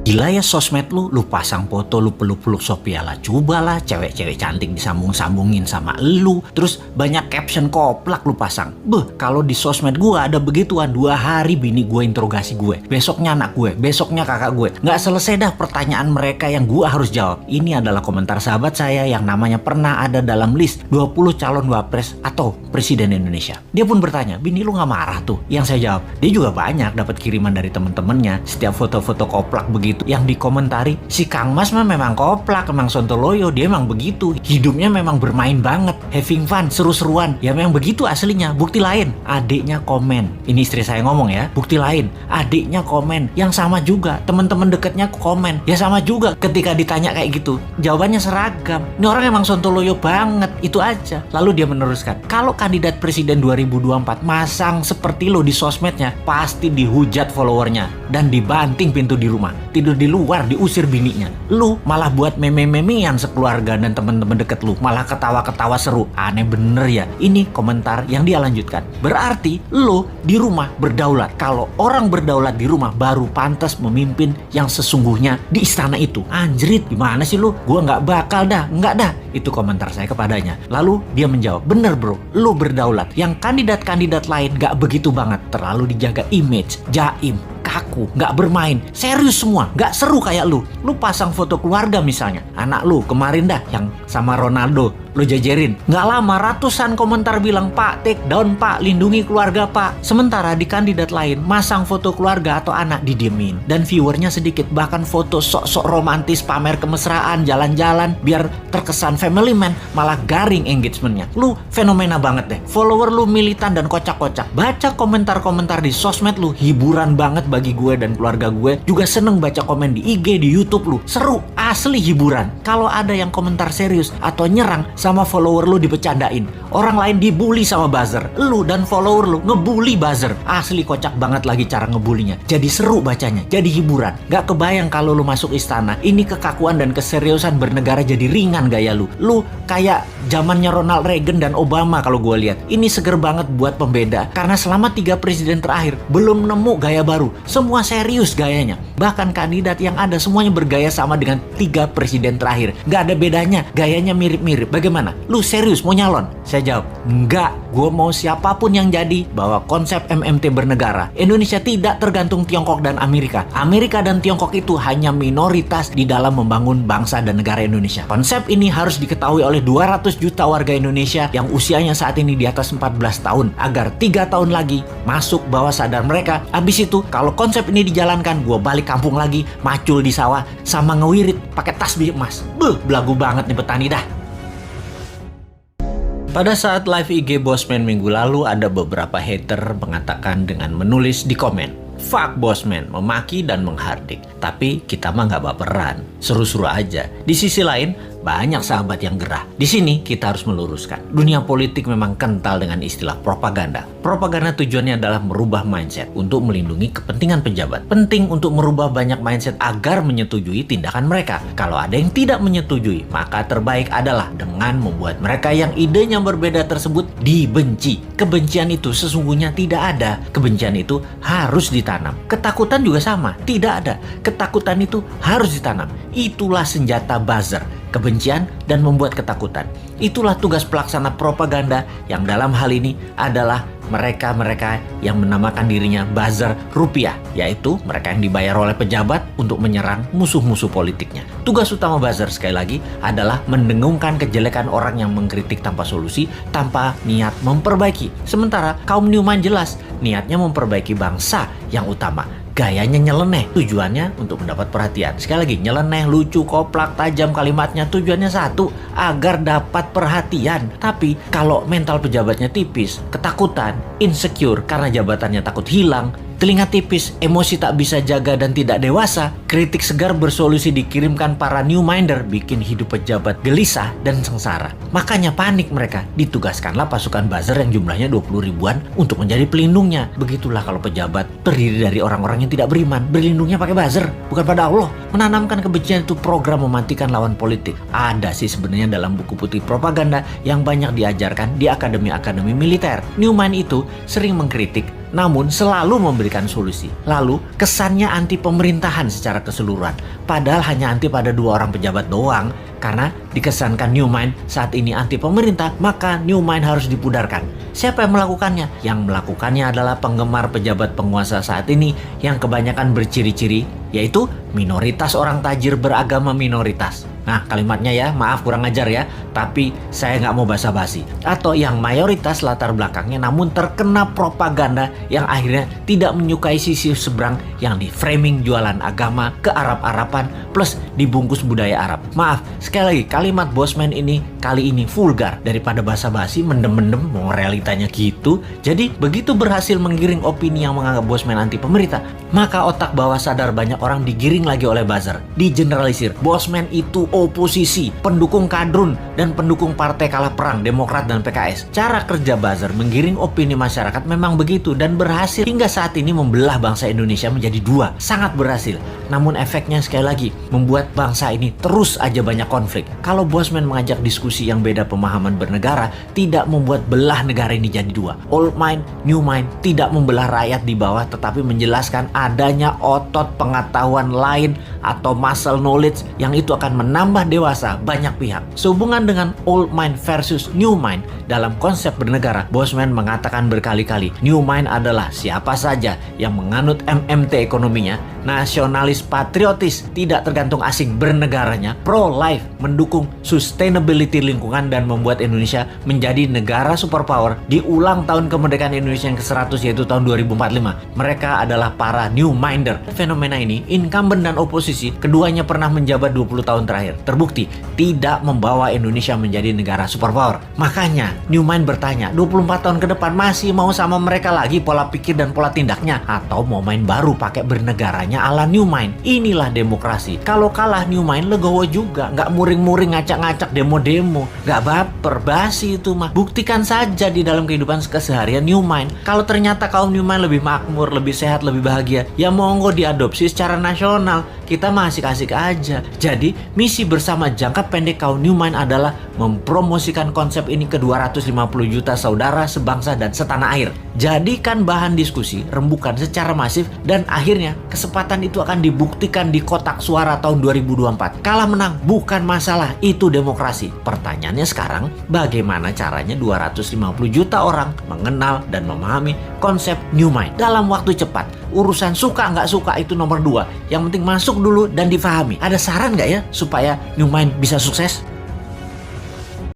Gila ya sosmed lu pasang foto lu peluk-peluk Sophia Latjuba lah, cewek-cewek cantik disambung-sambungin sama lu, terus banyak caption koplak lu pasang. Kalau di sosmed gue ada begituan, 2 hari bini gue interogasi gue, besoknya anak gue, besoknya kakak gue. Nggak selesai dah pertanyaan mereka yang gue harus jawab. Ini adalah komentar sahabat saya yang namanya pernah ada dalam list 20 calon wapres atau presiden Indonesia. Dia pun bertanya, bini lu nggak marah tuh? Yang saya jawab, dia juga banyak dapat kiriman dari temen-temennya. Setiap foto-foto koplak begitu yang dikomentari, si Kang Mas mah memang koplak, memang sontoloyo, dia memang begitu. Hidupnya memang bermain banget, having fun, seru-seruan. Ya memang begitu aslinya. Bukti lain, adiknya komen. Ini istri saya ngomong ya. Bukti lain, adiknya komen. Yang sama juga, teman-teman dekatnya komen. Ya sama juga ketika ditanya kayak gitu. Jawabannya seragam. Ini orang emang sontoloyo banget, itu aja. Lalu dia meneruskan, kalau kandidat presiden 2024 masang seperti lo di sosmednya, pasti dihujat followernya dan dibanting pintu di rumah, tidur di luar, diusir bininya. Lu malah buat meme-memean sekeluarga dan temen-temen deket lu, malah ketawa-ketawa seru. Aneh bener ya. Ini komentar yang dia lanjutkan. Berarti lu di rumah berdaulat. Kalau orang berdaulat di rumah baru pantas memimpin yang sesungguhnya di istana itu. Anjrit, gimana sih lu? Gua nggak bakal dah, nggak dah. Itu komentar saya kepadanya. Lalu dia menjawab, bener bro, lu berdaulat. Yang kandidat-kandidat lain nggak begitu banget, terlalu dijaga image, jaim, kaku, nggak bermain, serius semua, nggak seru kayak lu. Lu pasang foto keluarga misalnya, anak lu kemarin dah yang sama Ronaldo, lu jajarin. Nggak lama ratusan komentar bilang, Pak, take down Pak, lindungi keluarga Pak. Sementara di kandidat lain, masang foto keluarga atau anak didiemin. Dan viewernya sedikit, bahkan foto sok-sok romantis, pamer kemesraan, jalan-jalan, biar terkesan family man, malah garing engagementnya. Lu fenomena banget deh, follower lu militan dan kocak-kocak. Baca komentar-komentar di sosmed lu, hiburan banget bagi gue dan keluarga gue. Juga seneng baca komen di IG, di YouTube lu. Seru, asli hiburan. Kalau ada yang komentar serius atau nyerang, sama follower lu dibecandain. Orang lain dibully sama buzzer. Lu dan follower lu ngebully buzzer. Asli kocak banget lagi cara ngebulinya. Jadi seru bacanya, jadi hiburan. Gak kebayang kalau lu masuk istana, ini kekakuan dan keseriusan bernegara jadi ringan gaya lu. Lu kayak zamannya Ronald Reagan dan Obama kalau gue lihat. Ini seger banget buat pembeda. Karena selama 3 presiden terakhir belum nemu gaya baru. Semua serius gayanya. Bahkan kandidat yang ada semuanya bergaya sama dengan 3 presiden terakhir. Gak ada bedanya, gayanya mirip-mirip. Bagaimana? Lu serius mau nyalon? Saya jawab, enggak. Gue mau siapapun yang jadi, bawa konsep MMT bernegara. Indonesia tidak tergantung Tiongkok dan Amerika. Amerika dan Tiongkok itu hanya minoritas di dalam membangun bangsa dan negara Indonesia. Konsep ini harus diketahui oleh 200 juta warga Indonesia yang usianya saat ini di atas 14 tahun. Agar 3 tahun lagi masuk bawah sadar mereka. Abis itu, kalau konsep ini dijalankan, gue balik kampung lagi, macul di sawah, sama ngewirit pakai tasbih emas. Belagu banget nih petani dah. Pada saat live IG Bosman minggu lalu, ada beberapa hater mengatakan dengan menulis di komen, "Fuck Bosman," memaki dan menghardik. Tapi kita mah nggak baperan, seru-seru aja. Di sisi lain, banyak sahabat yang gerah. Di sini kita harus meluruskan. Dunia politik memang kental dengan istilah propaganda. Propaganda tujuannya adalah merubah mindset untuk melindungi kepentingan pejabat. Penting untuk merubah banyak mindset agar menyetujui tindakan mereka. Kalau ada yang tidak menyetujui, maka terbaik adalah dengan membuat mereka yang idenya berbeda tersebut dibenci. Kebencian itu sesungguhnya tidak ada. Kebencian itu harus ditanam. Ketakutan juga sama, tidak ada. Ketakutan itu harus ditanam. Itulah senjata buzzer. Kebencian dan membuat ketakutan. Itulah tugas pelaksana propaganda yang dalam hal ini adalah mereka-mereka yang menamakan dirinya buzzer rupiah, yaitu mereka yang dibayar oleh pejabat untuk menyerang musuh-musuh politiknya. Tugas utama buzzer sekali lagi adalah mendengungkan kejelekan orang yang mengkritik tanpa solusi, tanpa niat memperbaiki. Sementara kaum Newman jelas niatnya memperbaiki bangsa yang utama. Gayanya nyeleneh, tujuannya untuk mendapat perhatian. Sekali lagi, nyeleneh, lucu, koplak, tajam kalimatnya, tujuannya satu, agar dapat perhatian. Tapi kalau mental pejabatnya tipis, ketakutan, insecure karena jabatannya takut hilang, telinga tipis, emosi tak bisa jaga dan tidak dewasa, kritik segar bersolusi dikirimkan para new minder, bikin hidup pejabat gelisah dan sengsara. Makanya panik mereka, ditugaskanlah pasukan buzzer yang jumlahnya 20 ribuan untuk menjadi pelindungnya. Begitulah kalau pejabat terdiri dari orang-orang yang tidak beriman, berlindungnya pakai buzzer, bukan pada Allah. Menanamkan kebencian itu program mematikan lawan politik. Ada sih sebenarnya dalam buku putih propaganda yang banyak diajarkan di akademi-akademi militer. Newman itu sering mengkritik namun selalu memberikan solusi. Lalu, kesannya anti pemerintahan secara keseluruhan. Padahal hanya anti pada 2 orang pejabat doang. Karena dikesankan New Mind saat ini anti pemerintah, maka New Mind harus dipudarkan. Siapa yang melakukannya? Yang melakukannya adalah penggemar pejabat penguasa saat ini yang kebanyakan berciri-ciri, yaitu minoritas orang tajir beragama minoritas. Nah, kalimatnya ya, maaf kurang ajar ya, tapi saya nggak mau basa-basi. Atau yang mayoritas latar belakangnya namun terkena propaganda yang akhirnya tidak menyukai sisi seberang yang di-framing jualan agama ke Arab-Araban plus dibungkus budaya Arab. Maaf, sekali lagi kalimat Bosman ini kali ini vulgar. Daripada basa-basi, mendem-mendem, mau realitanya gitu. Jadi begitu berhasil menggiring opini yang menganggap Bosman anti pemerintah, maka otak bawah sadar banyak orang digiring lagi oleh buzzer. Digeneralisir, Bosman itu oposisi, pendukung kadrun, dan pendukung partai kalah perang, Demokrat dan PKS. Cara kerja buzzer menggiring opini masyarakat memang begitu dan berhasil hingga saat ini membelah bangsa Indonesia menjadi 2. Sangat berhasil. Namun efeknya sekali lagi membuat bangsa ini terus aja banyak konflik. Kalau Bosman mengajak diskusi yang beda pemahaman bernegara, tidak membuat belah negara ini jadi 2. Old mind, new mind tidak membelah rakyat di bawah, tetapi menjelaskan adanya otot pengetahuan lain atau muscle knowledge yang itu akan menambah dewasa banyak pihak. Sehubungan dengan old mind versus new mind dalam konsep bernegara, Bosman mengatakan berkali-kali, new mind adalah siapa saja yang menganut MMT ekonominya, nasionalis patriotis, tidak tergantung asing bernegaranya, pro-life, mendukung sustainability lingkungan dan membuat Indonesia menjadi negara superpower di ulang tahun kemerdekaan Indonesia yang ke-100 yaitu tahun 2045. Mereka adalah para new minder. Fenomena ini, incumbent dan oposisi, keduanya pernah menjabat 20 tahun terakhir. Terbukti, tidak membawa Indonesia menjadi negara superpower. Makanya, new mind bertanya, 24 tahun ke depan masih mau sama mereka lagi pola pikir dan pola tindaknya? Atau mau main baru pakai bernegaranya ala new mind? Inilah demokrasi. Kalau kalah new mind, legowo juga. Nggak muring-muring, ngacak-ngacak, demo-demo. Nggak baper, basi itu mah. Buktikan saja di dalam kehidupan keseharian new mind. Kalau ternyata kaum new mind lebih makmur, lebih sehat, lebih bahagia, ya monggo diadopsi secara nasional. Kita mah asik-asik aja. Jadi, misi bersama jangka pendek kaum new mind adalah mempromosikan konsep ini ke 250 juta saudara sebangsa dan setanah air. Jadikan bahan diskusi, rembukan secara masif, dan akhirnya kesempatan itu akan dibuktikan di kotak suara tahun 2024. Kalah menang bukan masalah, itu demokrasi. Pertanyaannya sekarang, bagaimana caranya 250 juta orang mengenal dan memahami konsep new mind dalam waktu cepat? Urusan suka nggak suka itu nomor 2. Yang penting masuk dulu dan difahami. Ada saran nggak ya supaya new mind bisa sukses?